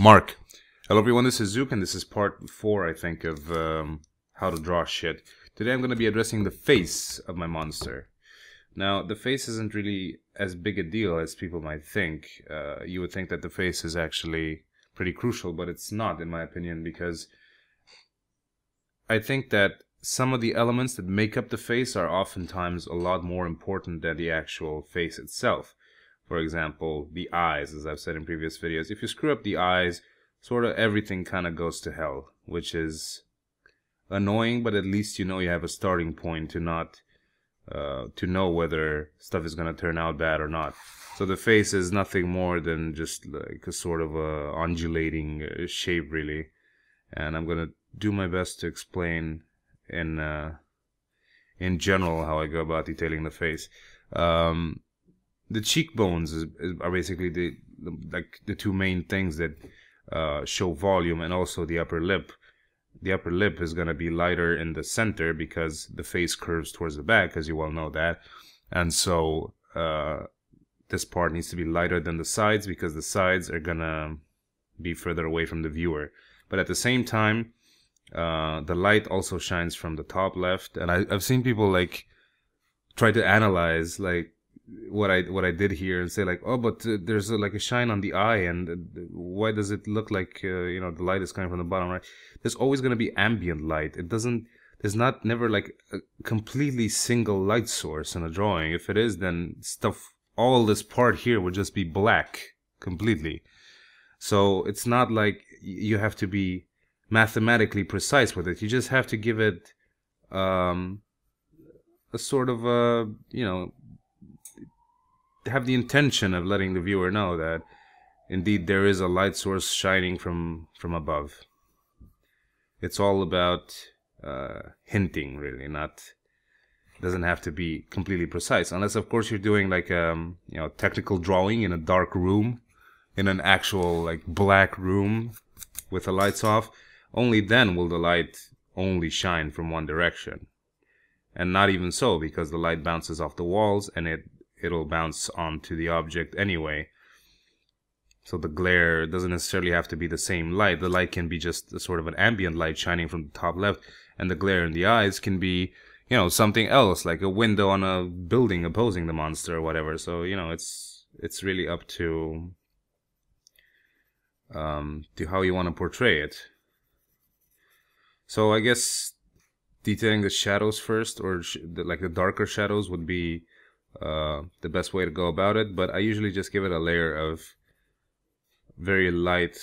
Mark. Hello everyone, this is Zooc and this is part 4, I think, of how to draw shit. Today I'm going to be addressing the face of my monster. Now, the face isn't really as big a deal as people might think. You would think that the face is actually pretty crucial, but it's not, in my opinion, because I think that some of the elements that make up the face are oftentimes a lot more important than the actual face itself. For example, the eyes, as I've said in previous videos. If you screw up the eyes, sort of everything kind of goes to hell, which is annoying, but at least you know you have a starting point to not to know whether stuff is going to turn out bad or not. So the face is nothing more than just like a sort of a undulating shape, really. And I'm going to do my best to explain in general how I go about detailing the face. The cheekbones are basically the two main things that show volume, and also the upper lip. The upper lip is going to be lighter in the center because the face curves towards the back, as you well know that. And so this part needs to be lighter than the sides because the sides are going to be further away from the viewer. But at the same time, the light also shines from the top left. And I've seen people like try to analyze like what I did here and say like, oh, but there's like a shine on the eye, and why does it look like the light is coming from the bottom, right? There's always going to be ambient light. There's never like a completely single light source in a drawing. If it is, then all this part here would just be black completely. So it's not like you have to be mathematically precise with it. You just have to give it a sort of have the intention of letting the viewer know that indeed there is a light source shining from above. It's all about hinting, really. Doesn't have to be completely precise, unless of course you're doing like technical drawing in a dark room, in an actual like black room with the lights off. Only then will the light only shine from one direction, and not even so, because the light bounces off the walls and it'll bounce onto the object anyway. So the glare doesn't necessarily have to be the same light. The light can be just a sort of an ambient light shining from the top left, and the glare in the eyes can be, something else, like a window on a building opposing the monster or whatever. So, it's really up to how you want to portray it. So I guess detailing the shadows first, or like the darker shadows, would be the best way to go about it. But I usually just give it a layer of very light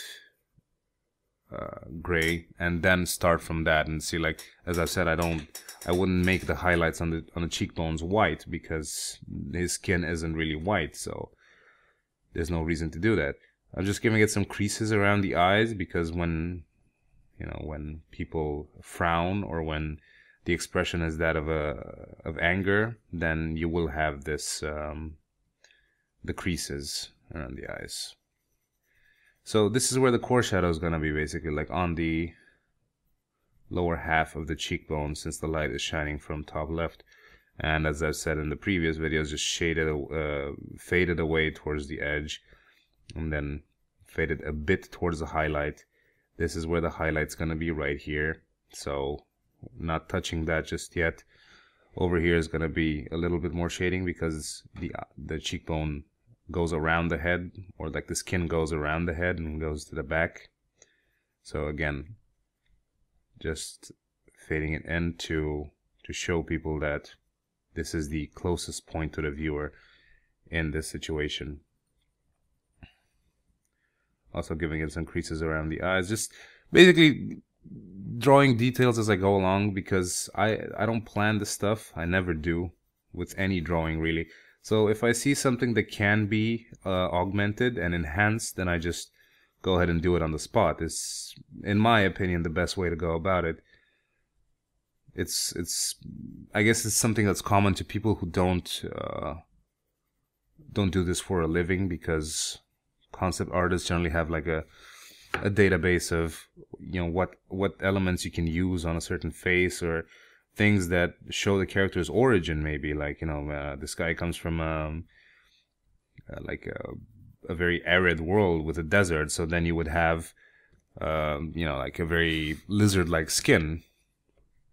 gray, and then start from that and see, like, as I've said, I wouldn't make the highlights on the cheekbones white because his skin isn't really white, so there's no reason to do that. I'm just giving it some creases around the eyes because when people frown, or when the expression is that of anger, then you will have this the creases around the eyes. So this is where the core shadow is going to be, basically like on the lower half of the cheekbone, since the light is shining from top left. And as I've said in the previous videos, just faded away towards the edge, and then faded a bit towards the highlight. This is where the highlight's going to be, right here. So not touching that just yet. Over here is going to be a little bit more shading because the cheekbone goes around the head, or like the skin goes around the head and goes to the back. So again, just fading it in to show people that this is the closest point to the viewer in this situation. Also giving it some creases around the eyes, just basically drawing details as I go along, because I don't plan this stuff. I never do with any drawing, really. So if I see something that can be augmented and enhanced, then I just go ahead and do it on the spot. It's, in my opinion, the best way to go about it. I guess it's something that's common to people who don't do this for a living, because concept artists generally have like a database of what elements you can use on a certain face, or things that show the character's origin. Maybe like this guy comes from like a very arid world with a desert, so then you would have you know, like a very lizard-like skin,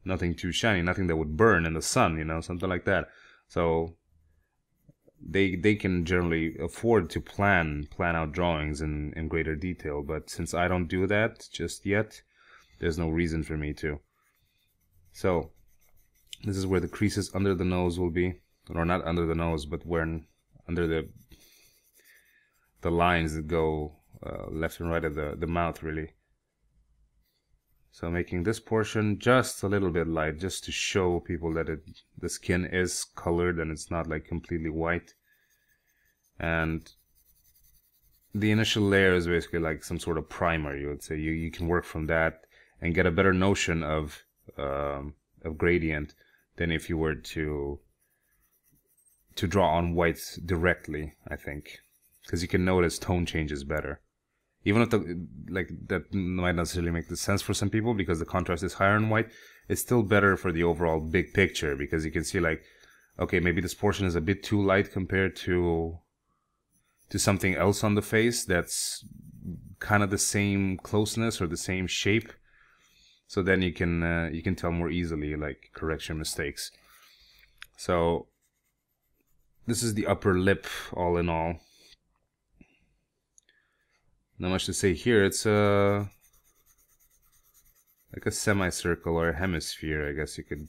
nothing too shiny, nothing that would burn in the sun, you know, something like that. So they can generally afford to plan out drawings in greater detail, but since I don't do that just yet, there's no reason for me to. So this is where the creases under the nose will be, or not under the nose, but where under the lines that go left and right of the mouth, really. So making this portion just a little bit light, just to show people that the skin is colored and it's not like completely white. And the initial layer is basically like some sort of primer, you would say. You can work from that and get a better notion of gradient than if you were to draw on whites directly, I think, because you can notice tone changes better. Even if that might not necessarily make the sense for some people because the contrast is higher in white, it's still better for the overall big picture, because you can see like, okay, maybe this portion is a bit too light compared to something else on the face that's kind of the same closeness or the same shape. So then you can tell more easily, like, correction mistakes. So this is the upper lip, all in all. Not much to say here. It's like a semicircle or a hemisphere, I guess you could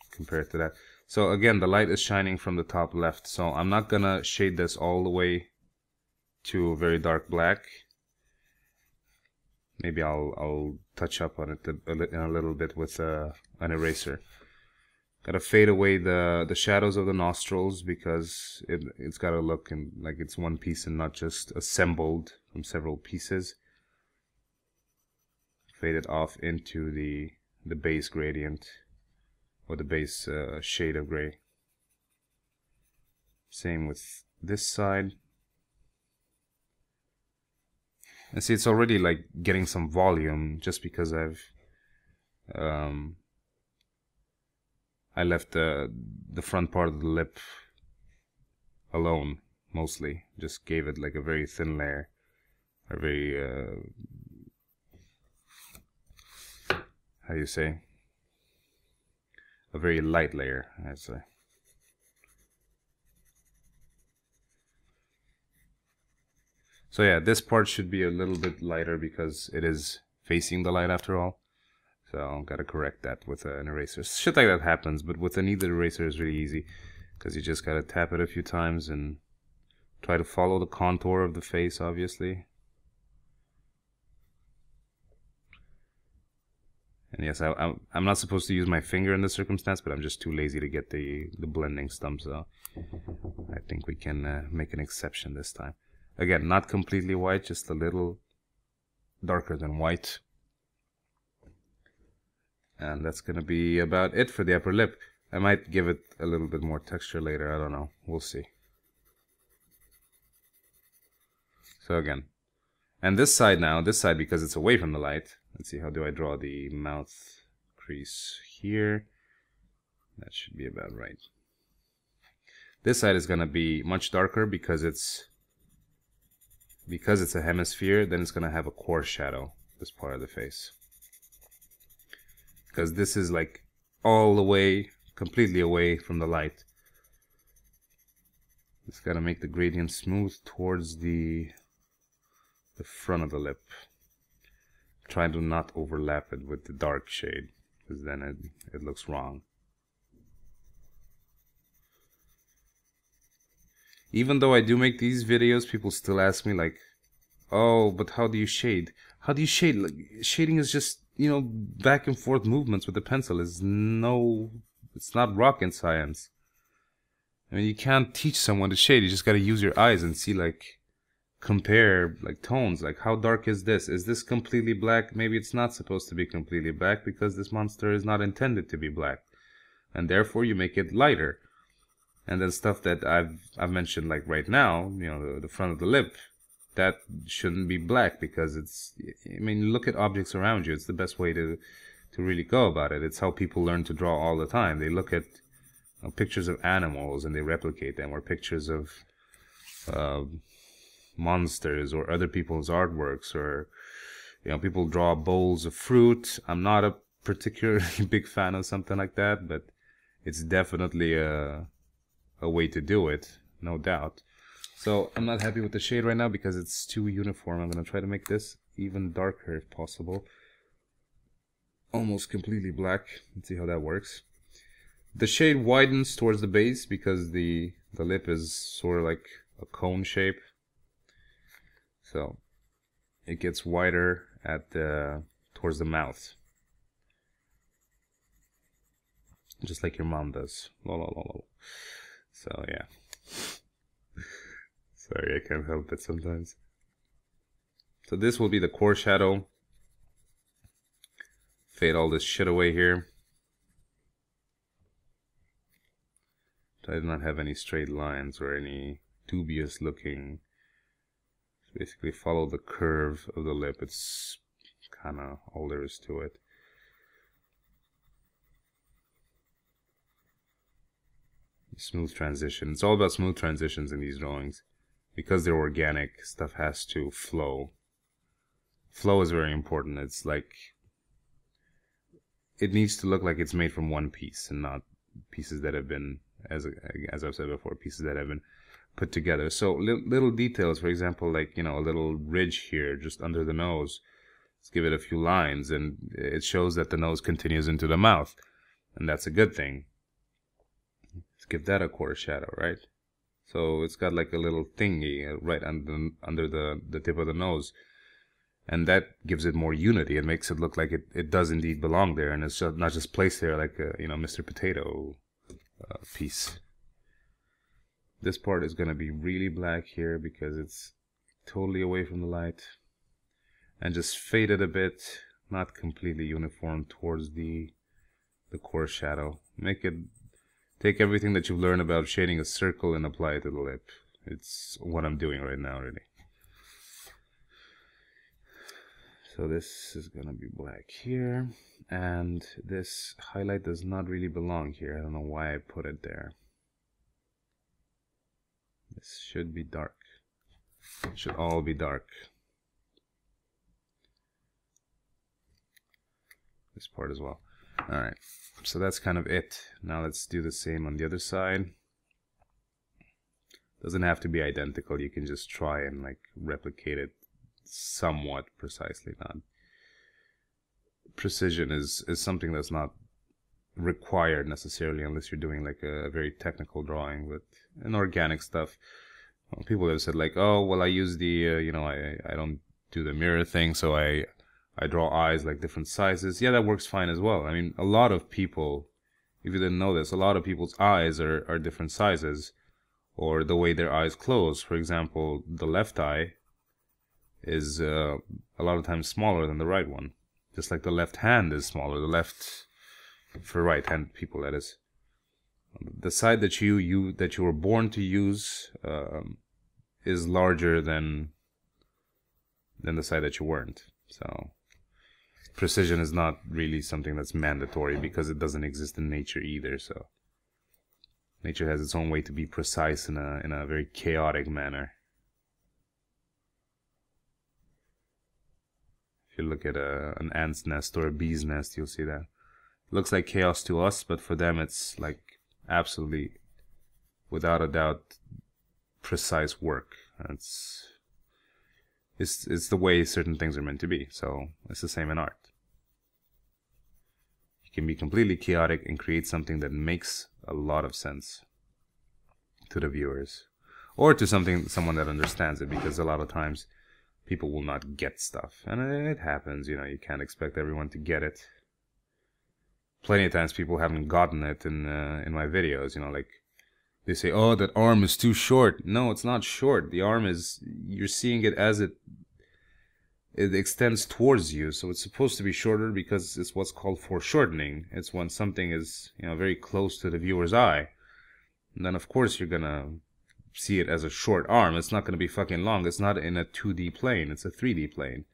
compare it to that. So again, the light is shining from the top left, so I'm not gonna shade this all the way to a very dark black. Maybe I'll touch up on it in a little bit with an eraser. Gotta fade away the shadows of the nostrils, because it's gotta look like it's one piece and not just assembled from several pieces. Fade it off into the base gradient, or the base shade of gray. Same with this side. And see, it's already like getting some volume just because I've I left the front part of the lip alone mostly. Just gave it like a very thin layer, a very how do you say? A very light layer, I'd say. So yeah, this part should be a little bit lighter because it is facing the light after all. So I've got to correct that with an eraser. Shit like that happens, but with a kneaded eraser is really easy, because you just got to tap it a few times and try to follow the contour of the face, obviously. And yes, I'm not supposed to use my finger in this circumstance, but I'm just too lazy to get the blending stump, so I think we can make an exception this time. Again, not completely white, just a little darker than white. And that's going to be about it for the upper lip. I might give it a little bit more texture later, I don't know. We'll see. So again. And this side now, because it's away from the light. Let's see, how do I draw the mouth crease here? That should be about right. This side is going to be much darker because it's a hemisphere, then it's going to have a coarse shadow, this part of the face. Because this is like all the way, completely away from the light. It's got to make the gradient smooth towards the front of the lip. Try to not overlap it with the dark shade, because then it looks wrong. Even though I do make these videos, people still ask me like, oh, but how do you shade? How do you shade? Like, shading is just, you know, back and forth movements with the pencil. It's not rocket science. I mean, you can't teach someone to shade. You just got to use your eyes and see, like, compare, like, tones. Like, how dark is this? Is this completely black? Maybe it's not supposed to be completely black because this monster is not intended to be black. And therefore, you make it lighter. And then stuff that I've mentioned, like right now, you know, the front of the lip, that shouldn't be black because it's, I mean, look at objects around you. It's the best way to really go about it. It's how people learn to draw all the time. They look at pictures of animals and they replicate them, or pictures of, monsters or other people's artworks, or people draw bowls of fruit. I'm not a particularly big fan of something like that, but it's definitely a way to do it, no doubt. So I'm not happy with the shade right now because it's too uniform. I'm gonna try to make this even darker if possible, almost completely black. Let's see how that works. The shade widens towards the base because the lip is sort of like a cone shape, so it gets wider at towards the mouth, just like your mom does. So yeah, sorry, I can't help it sometimes. So this will be the core shadow. Fade all this shit away here. I do not have any straight lines or any dubious looking. Basically follow the curve of the lip. It's kind of all there is to it. Smooth transition. It's all about smooth transitions in these drawings. Because they're organic, stuff has to flow. Flow is very important. It's like, it needs to look like it's made from one piece and not pieces that have been, as I've said before, pieces that have been put together. So little details, for example, like, a little ridge here just under the nose. Let's give it a few lines, and it shows that the nose continues into the mouth, and that's a good thing. Let's give that a core shadow, right? So it's got like a little thingy right under the tip of the nose, and that gives it more unity. It makes it look like it does indeed belong there, and it's not just placed there like a Mr. Potato piece. This part is going to be really black here because it's totally away from the light, and just fade it a bit, not completely uniform, towards the core shadow. Take everything that you've learned about shading a circle and apply it to the lip. It's what I'm doing right now, really. So this is gonna be black here, and this highlight does not really belong here. I don't know why I put it there. This should be dark. It should all be dark. This part as well. Alright, so that's kind of it. Now let's do the same on the other side. Doesn't have to be identical. You can just try and like replicate it somewhat precisely. Not precision is something that's not required necessarily unless you're doing like a very technical drawing. But in organic stuff, people have said like, oh well, I use the I don't do the mirror thing, so I draw eyes like different sizes. Yeah, that works fine as well. I mean, a lot of people, if you didn't know this, a lot of people's eyes are different sizes, or the way their eyes close. For example, the left eye is a lot of times smaller than the right one. Just like the left hand is smaller, the left, for right hand people that is. The side that you were born to use is larger than the side that you weren't. So precision is not really something that's mandatory because it doesn't exist in nature either. So nature has its own way to be precise in a very chaotic manner. If you look at an ant's nest or a bee's nest, you'll see that. It looks like chaos to us, but for them it's like absolutely, without a doubt, precise work. It's the way certain things are meant to be. So it's the same in art. You can be completely chaotic and create something that makes a lot of sense to the viewers, or to someone that understands it, because a lot of times people will not get stuff, and it happens. You can't expect everyone to get it. Plenty of times people haven't gotten it in my videos. Like they say, oh, that arm is too short. No, it's not short. The arm is, you're seeing it as it extends towards you, so it's supposed to be shorter because it's what's called foreshortening. It's when something is very close to the viewer's eye, and then of course you're gonna see it as a short arm. It's not gonna be fucking long. It's not in a 2D plane, it's a 3D plane.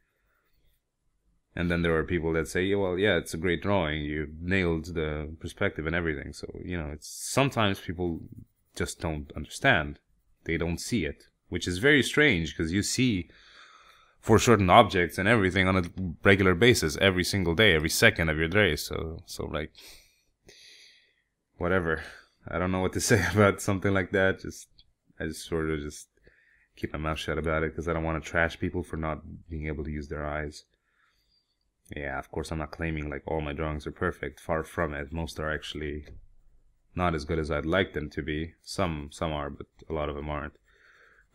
And then there are people that say, well, yeah, it's a great drawing, you nailed the perspective and everything. So it's sometimes people just don't understand. They don't see it which is very strange because you see for certain objects and everything on a regular basis every single day, every second of your day. So like, whatever. I don't know what to say about something like that. I just sort of just keep my mouth shut about it because I don't want to trash people for not being able to use their eyes. Yeah, of course I'm not claiming like all my drawings are perfect. Far from it. Most are actually not as good as I'd like them to be. Some are, but a lot of them aren't.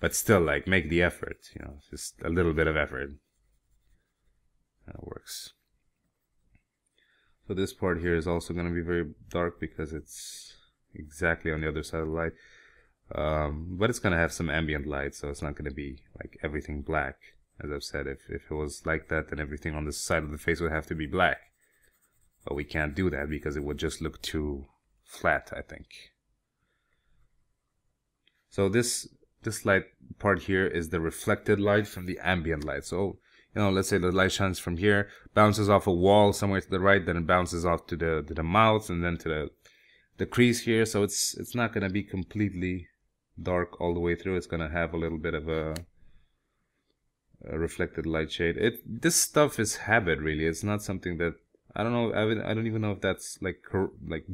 But still, like, make the effort, you know, just a little bit of effort. That works. So this part here is also going to be very dark because it's exactly on the other side of the light. But it's going to have some ambient light, so it's not going to be like everything black. As I've said, if it was like that, then everything on this side of the face would have to be black. But we can't do that because it would just look too flat, I think. So this light part here is the reflected light from the ambient light. So, you know, let's say the light shines from here, bounces off a wall somewhere to the right, then it bounces off to the mouth, and then to the crease here. So it's not going to be completely dark all the way through. It's going to have a little bit of a reflected light shade. This stuff is habit, really. It's not something that I don't know. I don't even know if that's like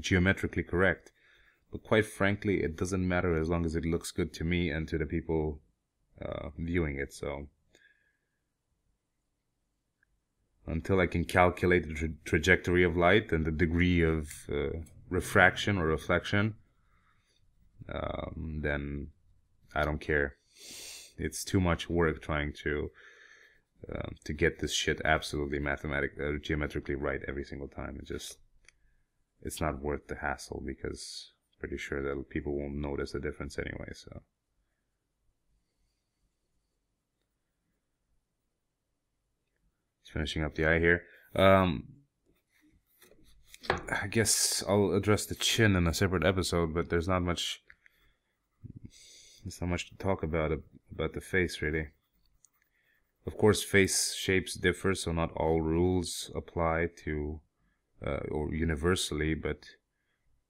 geometrically correct. But quite frankly, it doesn't matter as long as it looks good to me and to the people viewing it. So until I can calculate the trajectory of light and the degree of refraction or reflection, then I don't care. It's too much work trying to get this shit absolutely geometrically right every single time. It's not worth the hassle because pretty sure that people won't notice the difference anyway. So just finishing up the eye here. I guess I'll address the chin in a separate episode, but there's not much to talk about the face, really. Of course, face shapes differ, so not all rules apply to or universally, but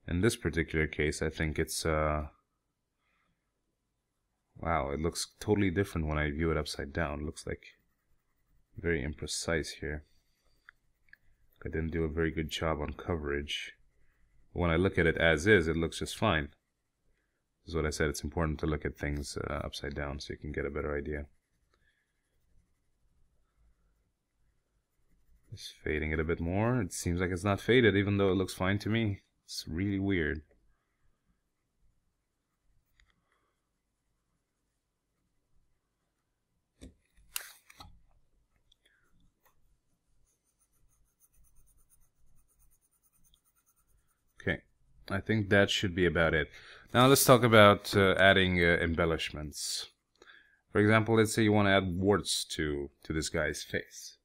in this particular case, I think it's wow, it looks totally different when I view it upside down. It looks like very imprecise here. I didn't do a very good job on coverage. When I look at it as is, it looks just fine. This is what I said. It's important to look at things upside down so you can get a better idea. Just fading it a bit more. It seems like it's not faded, even though it looks fine to me. It's really weird. Okay, I think that should be about it. Now let's talk about adding embellishments. For example, let's say you want to add warts to this guy's face.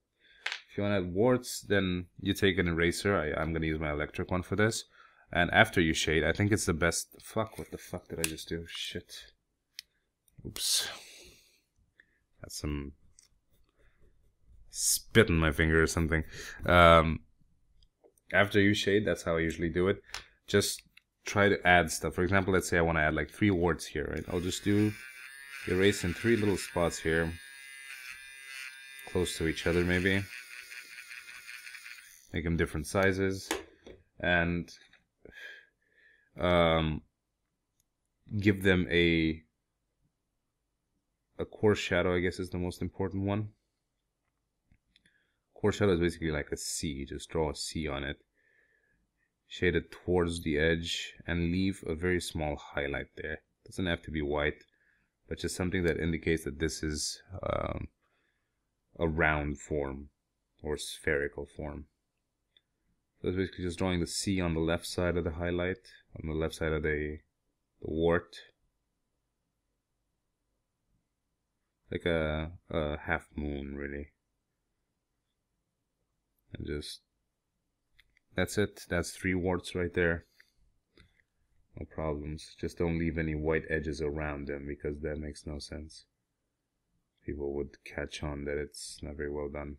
If you want to add warts, then you take an eraser. I'm going to use my electric one for this. And after you shade, I think it's the best... Fuck, what the fuck did I just do? Shit. Oops. Got some spit on my finger or something. After you shade, that's how I usually do it. Just try to add stuff. For example, let's say I want to add like 3 warts here, right? I'll just erase in 3 little spots here. Close to each other, maybe. Make them different sizes. And... give them a coarse shadow, I guess is the most important one. Coarse shadow is basically like a C. Just draw a C on it. Shade it towards the edge and leave a very small highlight there. Doesn't have to be white, but just something that indicates that this is a round form or spherical form. So it's basically just drawing the C on the left side of the highlight, on the left side of the wart. Like a half moon, really. And just, that's it. That's 3 warts right there. No problems. Just don't leave any white edges around them because that makes no sense. People would catch on that it's not very well done.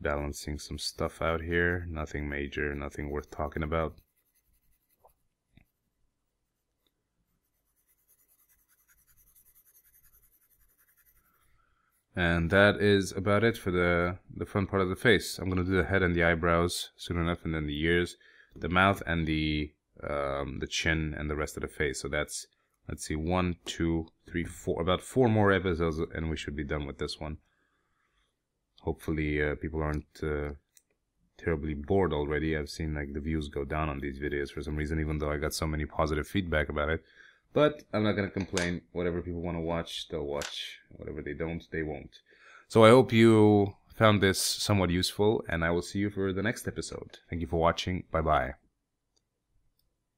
balancing some stuff out here. Nothing major, nothing worth talking about. And that is about it for the front part of the face. I'm gonna do the head and the eyebrows soon enough, and then the ears, the mouth, and the chin, and the rest of the face. So that's, let's see, 1, 2, 3, 4, about 4 more episodes, and we should be done with this one. Hopefully, people aren't terribly bored already. I've seen like the views go down on these videos for some reason, even though I got so many positive feedback about it. But I'm not gonna complain. Whatever people want to watch, they'll watch. Whatever they don't, they won't. So I hope you found this somewhat useful, and I will see you for the next episode. Thank you for watching. Bye bye.